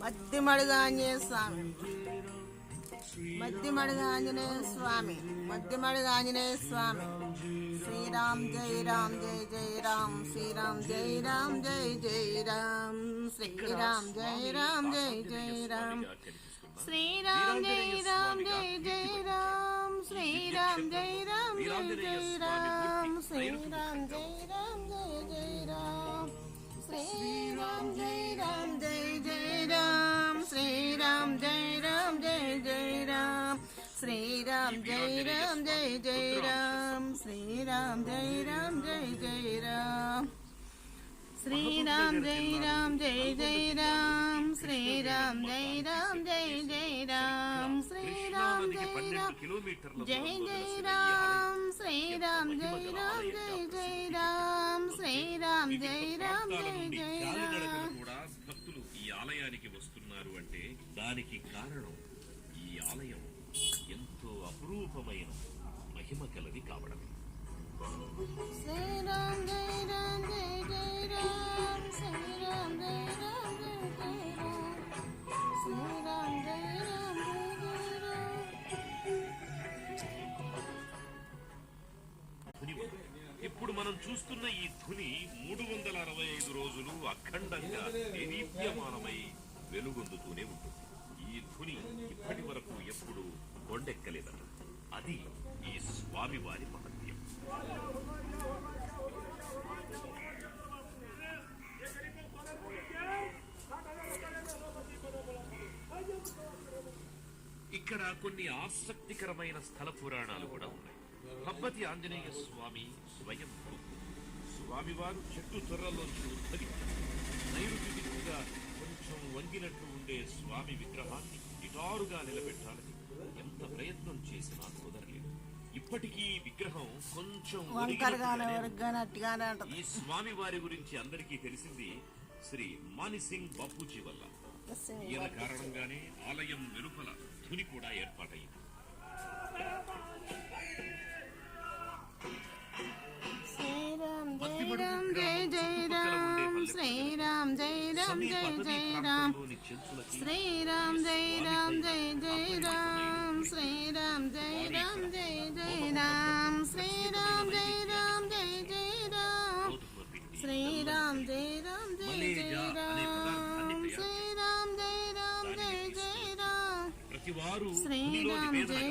మద్దిమడుగు ఆంజనేయ స్వామి, మద్దిమడుగు ఆంజనేయ స్వామి, మద్దిమడుగు ఆంజనేయ స్వామి. శ్రీరామ్ జై రామ్ జై జై రామ్, శ్రీరామ్ జై రామ్ జై జై రామ్, శ్రీరామ్ జై రామ్ జై జై రామ్, శ్రీరామ్ జై రామ్ జై జై రామ్, శ్రీరామ్ జై రామ్ జై జై రామ్, శ్రీరామ్ జై రామ్ జై జై రామ్, శ్రీరామ్ జై రామ్ జై జై రామ్, శ్రీరామ్ జై రామ్ జై జై రామ్, శ్రీరామ్ జై రామ్ జై జై రామ్, శ్రీరామ్ జై రామ్ జై జై రామ్, శ్రీరామ్ జై రామ్ జై జై రామ్, శ్రీరామ్ జై రామ్ జై జై రామ్, శ్రీరామ్ జై రామ్ జై జై రామ్, శ్రీరామ్ జై రామ్ జై జై రామ్, శ్రీరామ్ జై రామ్ జై జై రామ్. భక్తులు ఈ ఆలయానికి వస్తున్నారు అంటే దానికి కారణం ఈ ఆలయం ఎంతో అపురూపమైన మహిమ కలది కావడమే. శ్రీరామ్ జై రామ్ జై జై రామ్, శ్రీరామ్ జై రామ్ జై జై రామ్, శ్రీరామ్ జై రామ్ జై జై రామ్. ఇప్పుడు మనం చూస్తున్న ఈ ధుని 365 రోజులు అఖండంగా దేదీప్యమానమై వెలుగొందుతూనే ఉంటుంది. ఈ ధుని ఇప్పటి వరకు ఎప్పుడు కొండెక్కలేదట. అది ఈ స్వామివారి మహత్యం. ఇక్కడ కొన్ని ఆసక్తికరమైన స్థల పురాణాలు కూడా ఉన్నాయి. భబ్బతి ఆంజనేయ స్వామి స్వయం స్వామివారు చెట్టు తొర్రలోంచి ఉద్భవించారు. నైరుతి దిక్కుగా కొంచెం వంగినట్లు ఉండే స్వామి విగ్రహాన్ని నిటారుగా నిలబెట్టాలని ఎంత ప్రయత్నం చేసినా కుదరలేదు. ఇప్పటికీ విగ్రహం కొంచెం ఈ స్వామి వారి గురించి అందరికీ తెలిసింది శ్రీ మానిసింగ్ బాపూజీ వల్ల. ఈయన కారణంగానే ఆలయం వెలుపల ధుని కూడా ఏర్పాటైంది. శ్రీరామ్ జై రామ్ జై జై రామ్, శ్రీరామ్ జై రామ్ జై జై రామ్, శ్రీరామ్ జై రామ్ జై జై రామ్, శ్రీరామ్ జై రామ్ జై జై రామ్, శ్రీరామ్ జై రామ్ జై జై రామ్, శ్రీరామ్ జై రామ్ జై జై రామ్, శ్రీరామ్ జై రామ్ జై జై రామ్, శ్రీరామ్ జై